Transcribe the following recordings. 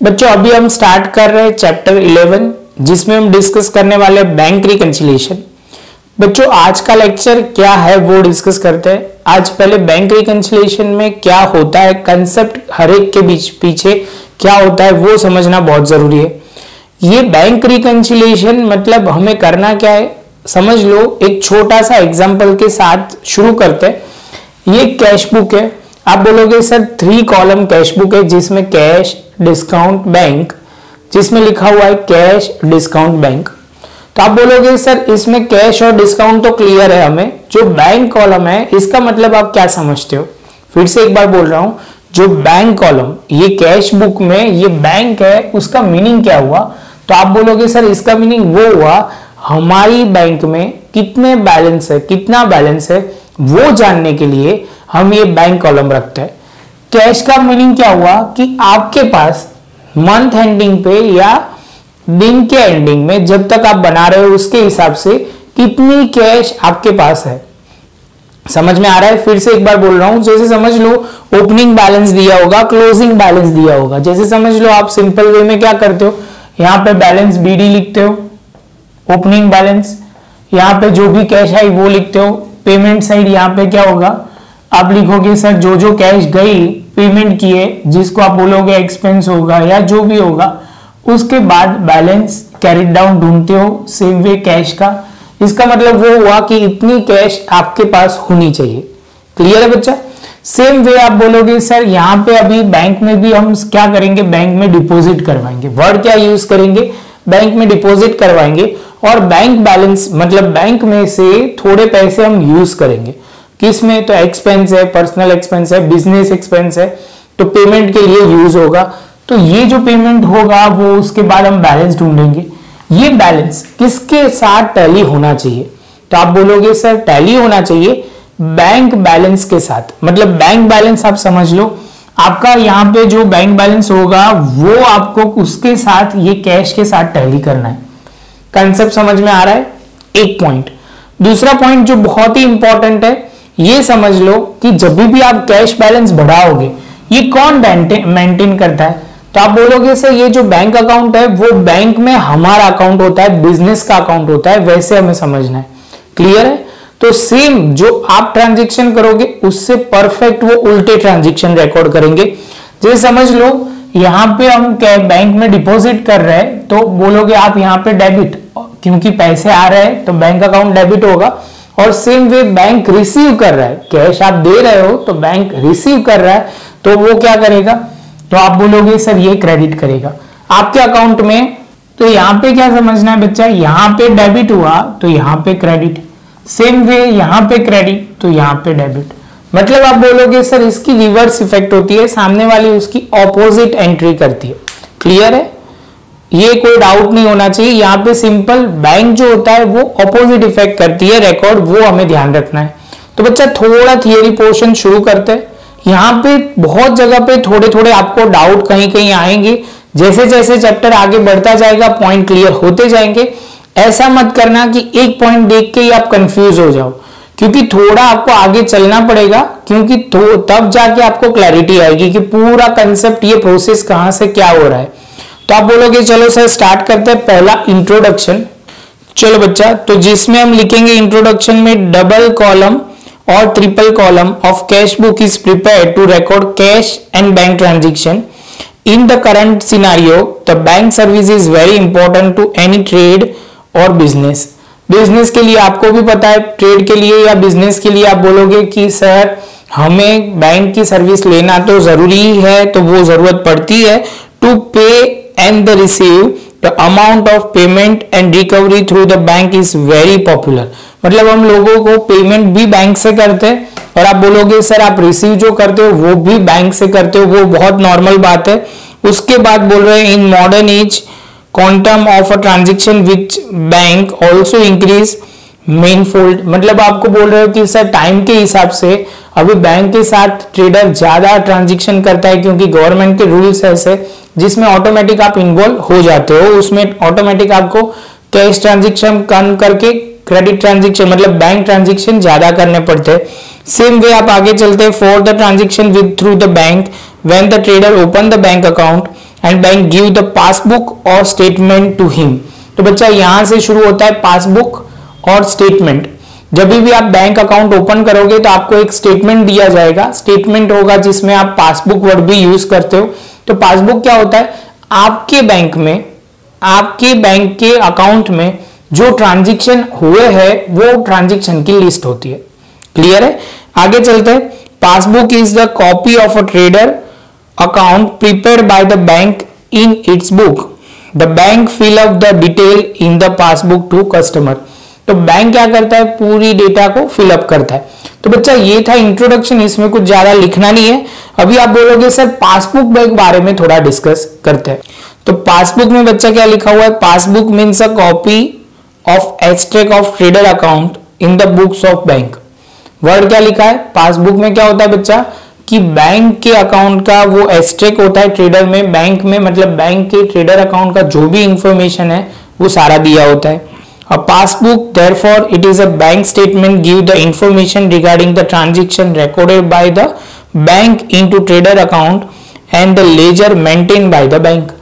बच्चों अभी हम स्टार्ट कर रहे हैं चैप्टर 11 जिसमें हम डिस्कस करने वाले बैंक रिकंसिलिएशन। बच्चों आज का लेक्चर क्या है वो डिस्कस करते हैं। आज पहले बैंक रिकंसिलिएशन में क्या होता है, कंसेप्ट हर एक के बीच पीछे क्या होता है वो समझना बहुत जरूरी है। ये बैंक रिकंसिलिएशन मतलब हमें करना क्या है समझ लो। एक छोटा सा एग्जांपल के साथ शुरू करते हैं। ये कैश बुक है, आप बोलोगे सर 3 कॉलम कैश बुक है जिसमें कैश डिस्काउंट बैंक, जिसमें लिखा हुआ है कैश डिस्काउंट बैंक। तो आप बोलोगे सर इसमें कैश और डिस्काउंट तो क्लियर है, हमें जो बैंक कॉलम है इसका मतलब आप क्या समझते हो। फिर से एक बार बोल रहा हूं, जो बैंक कॉलम ये कैश बुक में ये बैंक है उसका मीनिंग क्या हुआ। तो आप बोलोगे सर इसका मीनिंग वो हुआ हमारी बैंक में कितने बैलेंस है, कितना बैलेंस है वो जानने के लिए हम ये बैंक कॉलम रखते हैं। कैश का मीनिंग क्या हुआ कि आपके पास मंथ एंडिंग पे या दिन के एंडिंग में जब तक आप बना रहे हो उसके हिसाब से कितनी कैश आपके पास है। समझ में आ रहा है। फिर से एक बार बोल रहा हूं, जैसे समझ लो ओपनिंग बैलेंस दिया होगा, क्लोजिंग बैलेंस दिया होगा। जैसे समझ लो आप सिंपल वे में क्या करते हो, यहां पे बैलेंस बीडी लिखते हो, ओपनिंग बैलेंस, यहां पे जो भी कैश आई वो लिखते हो। पेमेंट साइड यहां पे क्या होगा, आप लिखोगे सर जो जो कैश गई पेमेंट किए जिसको आप बोलोगे एक्सपेंस होगा या जो भी होगा, उसके बाद बैलेंस कैरी डाउन ढूंढते हो सेम वे कैश का। इसका मतलब वो हुआ कि इतनी कैश आपके पास होनी चाहिए। क्लियर है बच्चा। सेम वे आप बोलोगे सर यहाँ पे अभी बैंक में भी हम क्या करेंगे, बैंक में डिपॉजिट करवाएंगे। वर्ड क्या यूज करेंगे, बैंक में डिपॉजिट करवाएंगे और बैंक बैलेंस मतलब बैंक में से थोड़े पैसे हम यूज करेंगे। किस में, तो एक्सपेंस है, पर्सनल एक्सपेंस है, बिजनेस एक्सपेंस है, तो पेमेंट के लिए यूज होगा। तो ये जो पेमेंट होगा वो उसके बाद हम बैलेंस ढूंढेंगे। ये बैलेंस किसके साथ टैली होना चाहिए, तो आप बोलोगे सर टैली होना चाहिए बैंक बैलेंस के साथ। मतलब बैंक बैलेंस आप समझ लो आपका यहाँ पे जो बैंक बैलेंस होगा वो आपको उसके साथ ये कैश के साथ टैली करना है। कंसेप्ट समझ में आ रहा है। एक पॉइंट। दूसरा पॉइंट जो बहुत ही इंपॉर्टेंट है, ये समझ लो कि जब भी आप कैश बैलेंस बढ़ाओगे ये कौन मेंटेन करता है। तो आप बोलोगे सर ये जो बैंक अकाउंट है वो बैंक में हमारा अकाउंट होता है, बिजनेस का अकाउंट होता है, वैसे हमें समझना है। क्लियर है। तो सेम जो आप ट्रांजेक्शन करोगे उससे परफेक्ट वो उल्टे ट्रांजेक्शन रिकॉर्ड करेंगे। जैसे समझ लो यहां पे हम बैंक में डिपॉजिट कर रहे हैं तो बोलोगे आप यहाँ पे डेबिट, क्योंकि पैसे आ रहे हैं तो बैंक अकाउंट डेबिट होगा। और सेम वे बैंक रिसीव कर रहा है, कैश आप दे रहे हो तो बैंक रिसीव कर रहा है तो वो क्या करेगा, तो आप बोलोगे सर ये क्रेडिट करेगा आपके अकाउंट में। तो यहाँ पे क्या समझना है बच्चा, यहाँ पे डेबिट हुआ तो यहाँ पे क्रेडिट, सेम वे यहाँ पे क्रेडिट तो यहाँ पे डेबिट। मतलब आप बोलोगे सर इसकी रिवर्स इफेक्ट होती है, सामने वाली उसकी ऑपोजिट एंट्री करती है। क्लियर है। ये कोई डाउट नहीं होना चाहिए। यहाँ पे सिंपल बैंक जो होता है वो ऑपोजिट इफेक्ट करती है रिकॉर्ड, वो हमें ध्यान रखना है। तो बच्चा थोड़ा थियरी पोर्शन शुरू करते हैं। यहाँ पे बहुत जगह पे थोड़े थोड़े आपको डाउट कहीं कहीं आएंगे। जैसे जैसे चैप्टर आगे बढ़ता जाएगा पॉइंट क्लियर होते जाएंगे। ऐसा मत करना कि एक पॉइंट देख के ही आप कंफ्यूज हो जाओ, क्योंकि थोड़ा आपको आगे चलना पड़ेगा, क्योंकि तब जाके आपको क्लैरिटी आएगी कि पूरा कंसेप्ट ये प्रोसेस कहां से क्या हो रहा है। तो आप बोलोगे चलो सर स्टार्ट करते हैं। पहला इंट्रोडक्शन। चलो बच्चा, तो जिसमें हम लिखेंगे इंट्रोडक्शन में डबल कॉलम और triple column of cash book is prepared to record cash and bank transaction in the current scenario. The bank service is very important to any trade और बिजनेस। बिजनेस के लिए आपको भी पता है, trade के लिए या बिजनेस के लिए आप बोलोगे कि सर हमें बैंक की सर्विस लेना तो जरूरी है, तो वो जरूरत पड़ती है टू पे and the receive the amount of payment and recovery through the bank is very popular। मतलब हम लोगों को पेमेंट भी बैंक से करते हैं और आप बोलोगे सर आप रिसीव जो करते हो वो भी बैंक से करते हो, वो बहुत नॉर्मल बात है। उसके बाद बोल रहे हैं in modern age quantum of a transaction which bank also increase manifold. मतलब आपको बोल रहे हो कि सर टाइम के हिसाब से अभी बैंक के साथ ट्रेडर ज्यादा ट्रांजेक्शन करता है, क्योंकि गवर्नमेंट के रूल्स ऐसे जिसमें ऑटोमेटिक आप इन्वॉल्व हो जाते हो, उसमें ऑटोमेटिक आपको कैश ट्रांजेक्शन कम करके क्रेडिट ट्रांजेक्शन मतलब बैंक ट्रांजेक्शन ज्यादा करने पड़ते हैं। सेम वे आप आगे चलते हैं। For the transaction with through the bank when the trader open the bank account and bank give the passbook और स्टेटमेंट टू हिम। तो बच्चा यहां से शुरू होता है पासबुक और स्टेटमेंट। जब भी आप बैंक अकाउंट ओपन करोगे तो आपको एक स्टेटमेंट दिया जाएगा, स्टेटमेंट होगा जिसमें आप पासबुक वर्ड भी यूज करते हो। तो पासबुक क्या होता है, आपके बैंक में, आपके बैंक के अकाउंट में जो ट्रांजैक्शन हुए हैं वो ट्रांजैक्शन की लिस्ट होती है। क्लियर है? आगे चलते हैं। Passbook is the copy of a trader account prepared by the bank in its book. The bank fill up the detail in the passbook to customer. तो बैंक क्या करता है, पूरी डेटा को फिलअप करता है। तो बच्चा ये था इंट्रोडक्शन, इसमें कुछ ज्यादा लिखना नहीं है। अभी आप बोलोगे सर पासबुक के बारे में थोड़ा डिस्कस करते हैं। तो पासबुक में बच्चा क्या लिखा हुआ है, passbook means a copy of extract of trader account in the books of bank. Word क्या लिखा है, पासबुक में क्या होता है बच्चा कि बैंक के अकाउंट का वो एक्सट्रैक्ट होता है ट्रेडर में, बैंक में मतलब बैंक के ट्रेडर अकाउंट का जो भी इंफॉर्मेशन है वो सारा दिया होता है। A passbook, therefore, it is a bank statement give the information regarding the transaction recorded by the bank into trader account and the ledger maintained by the bank.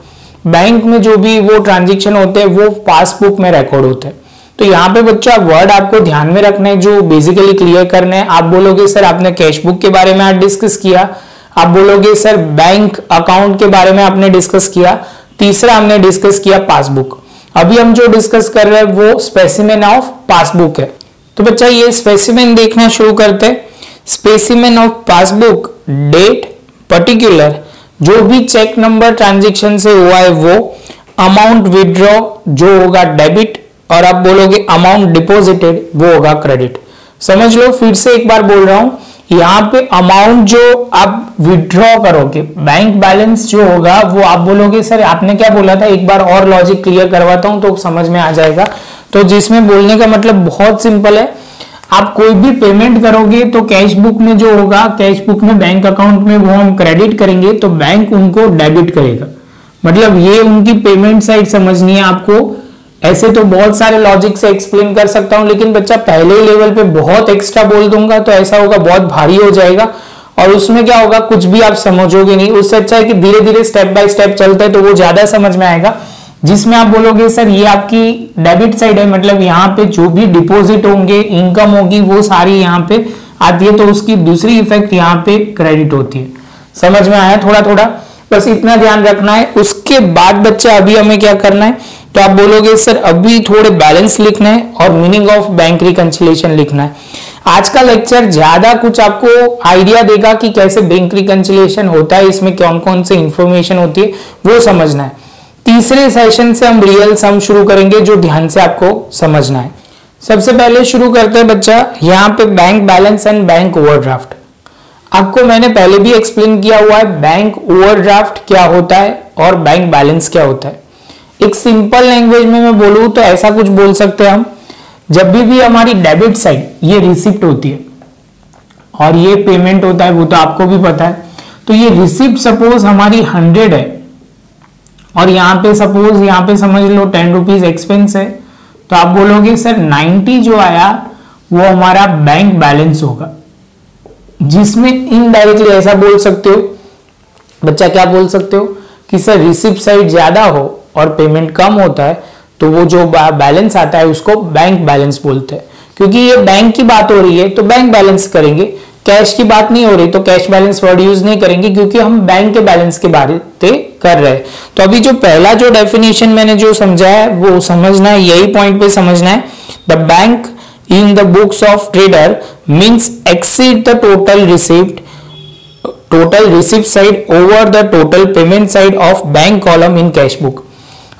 Bank में जो भी वो ट्रांजेक्शन होते हैं वो पासबुक में record होते हैं। तो यहाँ पे बच्चा वर्ड आपको ध्यान में रखना है, जो बेसिकली क्लियर करना है। आप बोलोगे सर आपने कैश बुक के बारे में आज डिस्कस किया, आप बोलोगे सर बैंक अकाउंट के बारे में आपने डिस्कस किया, तीसरा हमने डिस्कस किया पासबुक। अभी हम जो डिस्कस कर रहे हैं वो स्पेसिमेन ऑफ पासबुक है। तो बच्चा ये स्पेसिमेन देखना शुरू करते हैं। Specimen of passbook, date, particular, जो भी चेक नंबर ट्रांजैक्शन से हुआ है वो, अमाउंट विड्रॉ जो होगा डेबिट, और आप बोलोगे अमाउंट डिपॉजिटेड वो होगा क्रेडिट। समझ लो, फिर से एक बार बोल रहा हूं, यहाँ पे अमाउंट जो आप विड्रॉ करोगे, बैंक बैलेंस जो होगा वो आप बोलोगे सर आपने क्या बोला था, एक बार और लॉजिक क्लियर करवाता हूं तो समझ में आ जाएगा। तो जिसमें बोलने का मतलब बहुत सिंपल है, आप कोई भी पेमेंट करोगे तो कैश बुक में जो होगा, कैश बुक में बैंक अकाउंट में वो हम क्रेडिट करेंगे तो बैंक उनको डेबिट करेगा। मतलब ये उनकी पेमेंट साइड समझनी है आपको। ऐसे तो बहुत सारे लॉजिक से एक्सप्लेन कर सकता हूं, लेकिन बच्चा पहले लेवल पे बहुत एक्स्ट्रा बोल दूंगा तो ऐसा होगा बहुत भारी हो जाएगा और उसमें क्या होगा कुछ भी आप समझोगे नहीं। उससे अच्छा है कि धीरे धीरे स्टेप बाय स्टेप चलते हैं तो वो ज्यादा समझ में आएगा। जिसमें आप बोलोगे सर ये आपकी डेबिट साइड है, मतलब यहाँ पे जो भी डिपॉजिट होंगे, इनकम होगी वो सारी यहाँ पे आती है, तो उसकी दूसरी इफेक्ट यहाँ पे क्रेडिट होती है। समझ में आया थोड़ा थोड़ा, बस इतना ध्यान रखना है। उसके बाद बच्चा अभी हमें क्या करना है, तो आप बोलोगे सर अभी थोड़े बैलेंस लिखना है और मीनिंग ऑफ बैंक रिकंसिलिएशन लिखना है। आज का लेक्चर ज्यादा कुछ आपको आइडिया देगा कि कैसे बैंक रिकंसिलिएशन होता है, इसमें कौन कौन से इंफॉर्मेशन होती है वो समझना है। तीसरे सेशन से हम रियल सम शुरू करेंगे जो ध्यान से आपको समझना है। सबसे पहले शुरू करते हैं बच्चा, यहाँ पे bank balance and bank overdraft. आपको मैंने पहले भी एक्सप्लेन किया हुआ है बैंक ओवरड्राफ्ट क्या होता है और बैंक बैलेंस क्या होता है। एक सिंपल लैंग्वेज में मैं बोलूं तो ऐसा कुछ बोल सकते हैं हम, जब भी हमारी डेबिट साइड ये रिसिप्ट होती है और ये पेमेंट होता है वो तो आपको भी पता है। तो ये रिसिप्ट सपोज हमारी 100 है और यहाँ पे सपोज यहाँ पे समझ लो 10 रुपीज एक्सपेंस है, तो आप बोलोगे सर 90 जो आया वो हमारा बैंक बैलेंस होगा, जिसमें इनडायरेक्टली ऐसा बोल सकते हो बच्चा, क्या बोल सकते हो कि सर रिसिप्ट साइड ज्यादा हो और पेमेंट कम होता है तो वो जो बैलेंस आता है उसको बैंक बैलेंस बोलते हैं। क्योंकि ये बैंक की बात हो रही है तो बैंक बैलेंस करेंगे, कैश की बात नहीं हो रही तो कैश बैलेंस वर्ड यूज नहीं करेंगे, क्योंकि हम बैंक के बैलेंस के बारे में कर रहे हैं। तो अभी जो पहला जो डेफिनेशन मैंने जो समझा है वो समझना है, यही पॉइंट पे समझना है। The bank in the books of trader means exceed the total receipt side over the total payment side of bank column in cash book.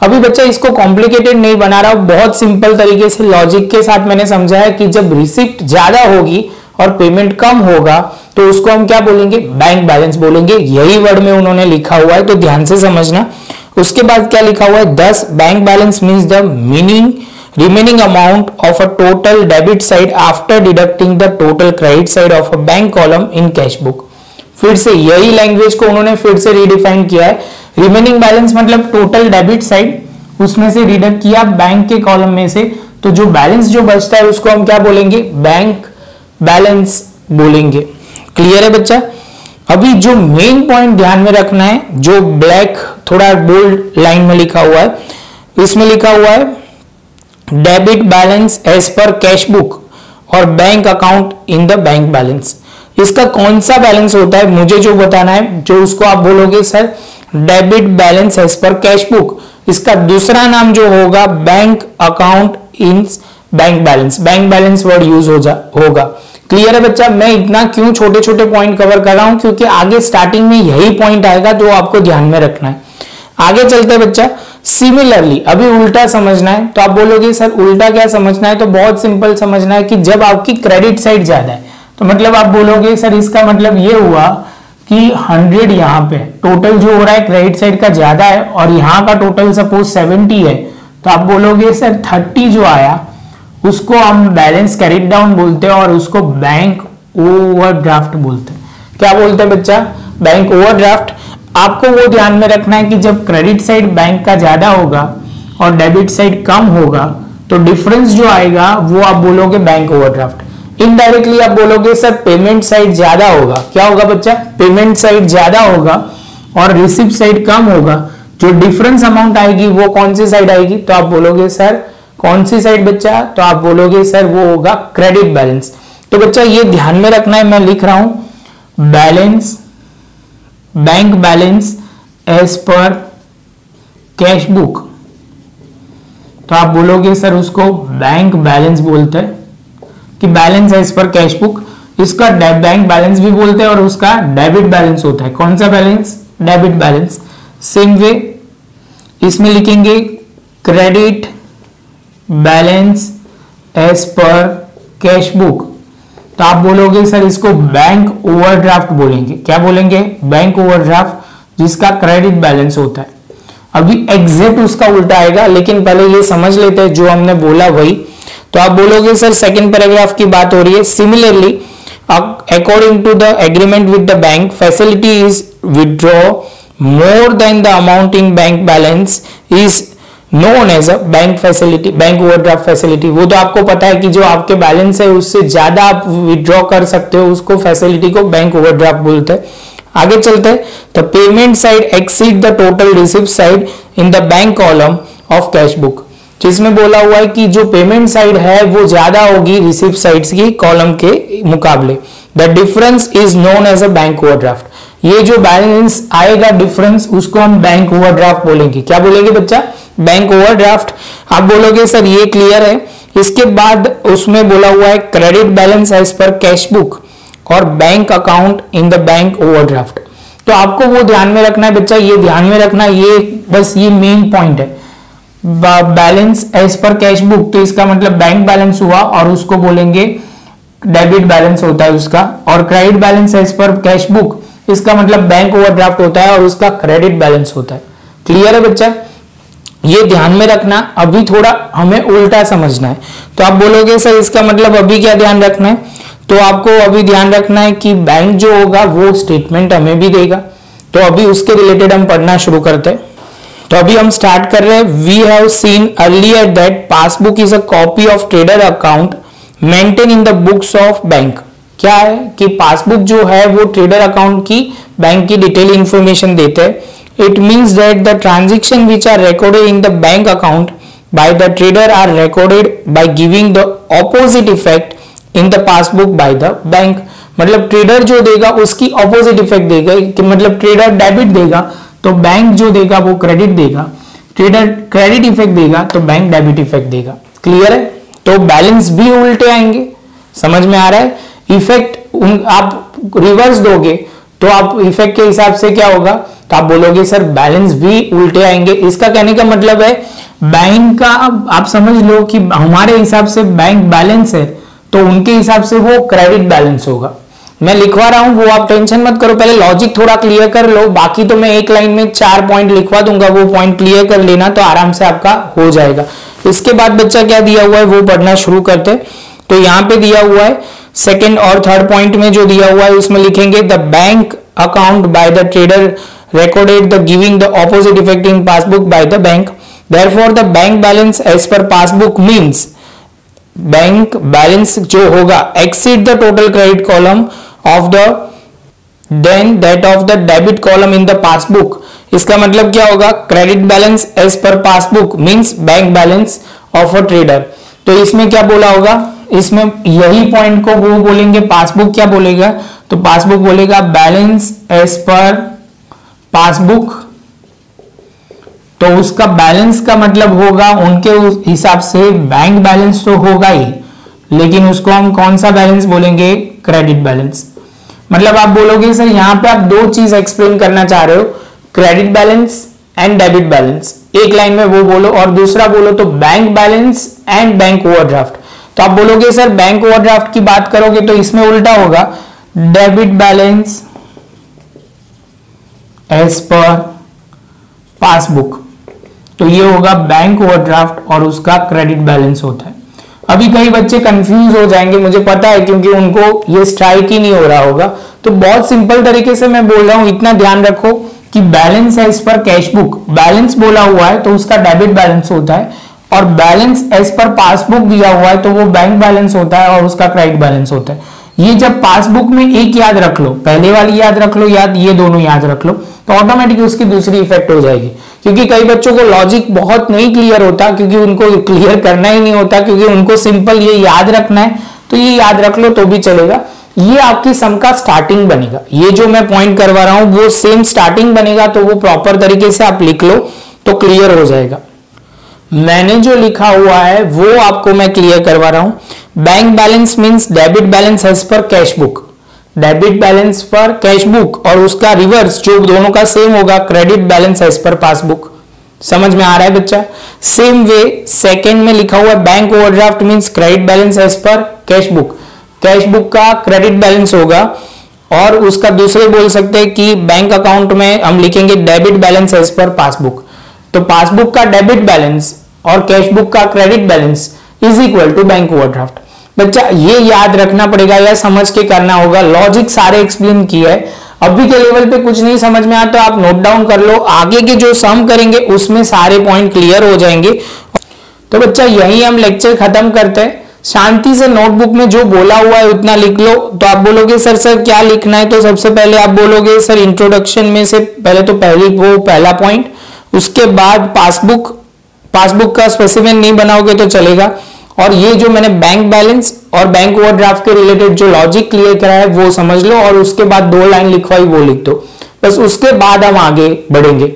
अभी बच्चा इसको कॉम्प्लिकेटेड नहीं बना रहा, बहुत सिंपल तरीके से लॉजिक के साथ मैंने समझाया कि जब रिसिप्ट ज्यादा होगी और पेमेंट कम होगा तो उसको हम क्या बोलेंगे, बैंक बैलेंस बोलेंगे। यही वर्ड में उन्होंने लिखा हुआ है तो ध्यान से समझना। उसके बाद क्या लिखा हुआ है, दस bank balance means the remaining amount of a total debit side after deducting the total credit side of a bank column in cash book। फिर से यही लैंग्वेज को उन्होंने फिर से रिडिफाइन किया है। रिमेनिंग बैलेंस मतलब टोटल डेबिट साइड, उसमें से रिडक्ट किया बैंक के कॉलम में से, तो जो बैलेंस जो बचता है उसको हम क्या बोलेंगे, बैंक बैलेंस बोलेंगे। क्लियर है बच्चा। अभी जो मेन पॉइंट ध्यान में रखना है, जो ब्लैक थोड़ा बोल्ड लाइन में लिखा हुआ है, इसमें लिखा हुआ है debit balance as per cash book और bank account in the bank balance. इसका कौन सा बैलेंस होता है मुझे जो बताना है, जो उसको आप बोलोगे sir debit balance as per cash book. इसका दूसरा नाम जो होगा bank account in bank balance. Bank balance word use होगा। क्लियर है बच्चा? मैं इतना क्यों छोटे छोटे पॉइंट कवर कर रहा हूं, क्योंकि आगे स्टार्टिंग में यही पॉइंट आएगा जो आपको ध्यान में रखना है। आगे चलते हैं बच्चा। सिमिलरली अभी उल्टा समझना है, तो आप बोलोगे सर उल्टा क्या समझना है, तो बहुत सिंपल समझना है कि जब आपकी क्रेडिट साइड ज्यादा है, तो मतलब आप बोलोगे सर इसका मतलब ये हुआ कि 100 यहाँ पे टोटल जो हो रहा है क्रेडिट साइड का ज्यादा है और यहाँ का टोटल सपोज 70 है, तो आप बोलोगे सर 30 जो आया उसको हम बैलेंस कैरिड डाउन बोलते हैं और उसको बैंक ओवरड्राफ्ट बोलते हैं। क्या बोलते हैं बच्चा? Bank overdraft. आपको वो ध्यान में रखना है कि जब क्रेडिट साइड बैंक का ज्यादा होगा और डेबिट साइड कम होगा, तो डिफरेंस जो आएगा वो आप बोलोगे बैंक ओवरड्राफ्ट। इनडायरेक्टली आप बोलोगे सर पेमेंट साइड ज्यादा होगा। क्या होगा बच्चा? पेमेंट साइड ज्यादा होगा और रिसिप्ट साइड कम होगा। जो डिफरेंस अमाउंट आएगी वो कौन सी साइड आएगी? तो आप बोलोगे सर कौन सी साइड बच्चा? तो आप बोलोगे सर वो होगा क्रेडिट बैलेंस। तो बच्चा ये ध्यान में रखना है, मैं लिख रहा हूं balance bank balance as per cash book. तो आप बोलोगे सर उसको बैंक बैलेंस बोलते हैं कि balance as per cash book. इसका बैंक बैलेंस भी बोलते हैं और उसका डेबिट बैलेंस होता है। कौन सा balance? Debit balance. Same way इसमें लिखेंगे credit balance as per cash book. तो आप बोलोगे सर इसको बैंक ओवरड्राफ्ट बोलेंगे। क्या बोलेंगे? बैंक ओवरड्राफ्ट, जिसका क्रेडिट बैलेंस होता है। अभी एग्जैक्ट उसका उल्टा आएगा, लेकिन पहले ये समझ लेते हैं जो हमने बोला वही। तो आप बोलोगे सर सेकंड पैराग्राफ की बात हो रही है। Similarly according to the agreement with the bank, facility is withdraw more than the amount in bank balance is known as a bank facility, bank overdraft facility. वो तो आपको पता है कि जो आपके बैलेंस है उससे ज्यादा आप विथड्रॉ कर सकते हो, उसको फैसिलिटी को बैंक ओवरड्राफ्ट बोलते हैं। आगे चलते हैं। The payment side exceed the total receipt side in the bank column of cash book, जिसमें बोला हुआ है कि जो पेमेंट साइड है वो ज्यादा होगी रिसिप्ट साइड्स की कॉलम के मुकाबले। The difference is known as a bank overdraft. ये जो बैलेंस आएगा डिफरेंस, उसको हम बैंक ओवरड्राफ्ट बोलेंगे। क्या बोलेंगे बच्चा? Bank overdraft. आप बोलोगे सर ये क्लियर है। इसके बाद उसमें बोला हुआ है credit balance as per cash book और bank account in the bank overdraft. तो आपको वो ध्यान में रखना है बच्चा, ये ध्यान में रखना, ये बस ये मेन पॉइंट है। Balance as per cash book, तो इसका मतलब बैंक बैलेंस हुआ और उसको बोलेंगे डेबिट बैलेंस होता है उसका। और credit balance as per cash book, इसका मतलब बैंक ओवरड्राफ्ट होता है और उसका क्रेडिट बैलेंस होता है। क्लियर है बच्चा? ये ध्यान में रखना। अभी थोड़ा हमें उल्टा समझना है। तो आप बोलोगे सर इसका मतलब अभी क्या ध्यान रखना है? तो आपको अभी ध्यान रखना है कि बैंक जो होगा वो स्टेटमेंट हमें भी देगा। तो अभी उसके रिलेटेड हम पढ़ना शुरू करते हैं। तो अभी हम स्टार्ट कर रहे हैं। We have seen earlier that passbook is a copy of trader account maintain in the books of bank. क्या है कि पासबुक जो है वो ट्रेडर अकाउंट की बैंक की डिटेल इंफॉर्मेशन देते हैं। It means that the transaction which are recorded in the bank account by the trader are recorded by giving the opposite effect in the passbook by the bank। मतलब trader जो देगा उसकी opposite effect देगा, कि मतलब trader debit देगा तो bank जो देगा वो क्रेडिट देगा, ट्रेडर क्रेडिट इफेक्ट देगा तो बैंक डेबिट इफेक्ट देगा। क्लियर है? तो बैलेंस भी उल्टे आएंगे। समझ में आ रहा है? इफेक्ट आप रिवर्स दोगे तो आप इफेक्ट के हिसाब से क्या होगा, तो आप बोलोगे सर बैलेंस भी उल्टे आएंगे। इसका कहने का मतलब है बैंक का, आप समझ लो कि हमारे हिसाब से बैंक बैलेंस है तो उनके हिसाब से वो क्रेडिट बैलेंस होगा। मैं लिखवा रहा हूं, वो आप टेंशन मत करो, पहले लॉजिक थोड़ा क्लियर कर लो। बाकी तो मैं एक लाइन में 4 पॉइंट लिखवा दूंगा, वो पॉइंट क्लियर कर लेना तो आराम से आपका हो जाएगा। इसके बाद बच्चा क्या दिया हुआ है वो पढ़ना शुरू करते। तो यहाँ पे दिया हुआ है सेकेंड और थर्ड पॉइंट में जो दिया हुआ है उसमें लिखेंगे the bank account by the trader recorded the giving the opposite effect in passbook by the bank. Therefore the bank balance as per passbook means bank balance जो होगा exceed the total credit column of the than that of the debit column in the passbook. इसका मतलब क्या होगा, credit balance as per passbook means bank balance of a trader. तो इसमें क्या बोला होगा, इसमें यही पॉइंट को वो बोलेंगे, पासबुक क्या बोलेगा, तो पासबुक बोलेगा बैलेंस एज पर पासबुक। तो उसका बैलेंस का मतलब होगा उनके उस हिसाब से बैंक बैलेंस तो होगा ही, लेकिन उसको हम कौन सा बैलेंस बोलेंगे, क्रेडिट बैलेंस। मतलब आप बोलोगे सर यहां पे आप दो चीज एक्सप्लेन करना चाह रहे हो, credit balance and debit balance, एक लाइन में वो बोलो, और दूसरा बोलो तो bank balance and bank overdraft. तो आप बोलोगे सर बैंक ओवरड्राफ्ट की बात करोगे तो इसमें उल्टा होगा, debit balance as per passbook. तो ये होगा बैंक ओवरड्राफ्ट और उसका क्रेडिट बैलेंस होता है। अभी कई बच्चे कंफ्यूज हो जाएंगे, मुझे पता है, क्योंकि उनको ये स्ट्राइक ही नहीं हो रहा होगा। तो बहुत सिंपल तरीके से मैं बोल रहा हूं, इतना ध्यान रखो कि balance as per cash book, balance बोला हुआ है तो उसका डेबिट बैलेंस होता है, और बैलेंस एज पर पासबुक दिया हुआ है तो वो बैंक बैलेंस होता है और उसका क्रेडिट बैलेंस होता है। ये जब पासबुक में एक याद रख लो, पहले वाली याद रख लो, याद ये दोनों याद रख लो, तो ऑटोमेटिकली उसकी दूसरी इफेक्ट हो जाएगी। क्योंकि कई बच्चों को लॉजिक बहुत नहीं क्लियर होता, क्योंकि उनको क्लियर करना ही नहीं होता, क्योंकि उनको सिंपल ये याद रखना है, तो ये याद रख लो तो भी चलेगा। ये आपकी सम का स्टार्टिंग बनेगा, ये जो मैं पॉइंट करवा रहा हूं वो सेम स्टार्टिंग बनेगा, तो वो प्रॉपर तरीके से आप लिख लो तो क्लियर हो जाएगा। मैंने जो लिखा हुआ है वो आपको मैं क्लियर करवा रहा हूं। Bank balance means debit balance as per cash book, debit balance per cash book, और उसका रिवर्स जो दोनों का सेम होगा, credit balance as per passbook. समझ में आ रहा है बच्चा? सेम वे सेकंड में लिखा हुआ bank overdraft means credit balance as per cash book, cash book का क्रेडिट बैलेंस होगा, और उसका दूसरे बोल सकते हैं कि बैंक अकाउंट में हम लिखेंगे debit balance as per passbook. तो पासबुक का डेबिट बैलेंस और कैश बुक का credit balance is equal to bank overdraft. बच्चा ये याद रखना पड़ेगा या समझ के करना होगा, लॉजिक सारे एक्सप्लेन किया है। अभी के लेवल पे कुछ नहीं समझ में आता तो आप नोट डाउन कर लो, आगे के जो सम करेंगे उसमें सारे पॉइंट क्लियर हो जाएंगे। तो बच्चा यही हम लेक्चर खत्म करते हैं। शांति से नोटबुक में जो बोला हुआ है उतना लिख लो। तो आप बोलोगे सर क्या लिखना है, तो सबसे पहले आप बोलोगे सर इंट्रोडक्शन में से पहले तो पहला पॉइंट, उसके बाद पासबुक का स्पेसिफिक नहीं बनाओगे तो चलेगा, और ये जो मैंने बैंक बैलेंस और बैंक ओवरड्राफ्ट के रिलेटेड जो लॉजिक क्लियर करा है वो समझ लो, और उसके बाद 2 लाइन लिखवाई वो लिख दो, बस उसके बाद हम आगे बढ़ेंगे।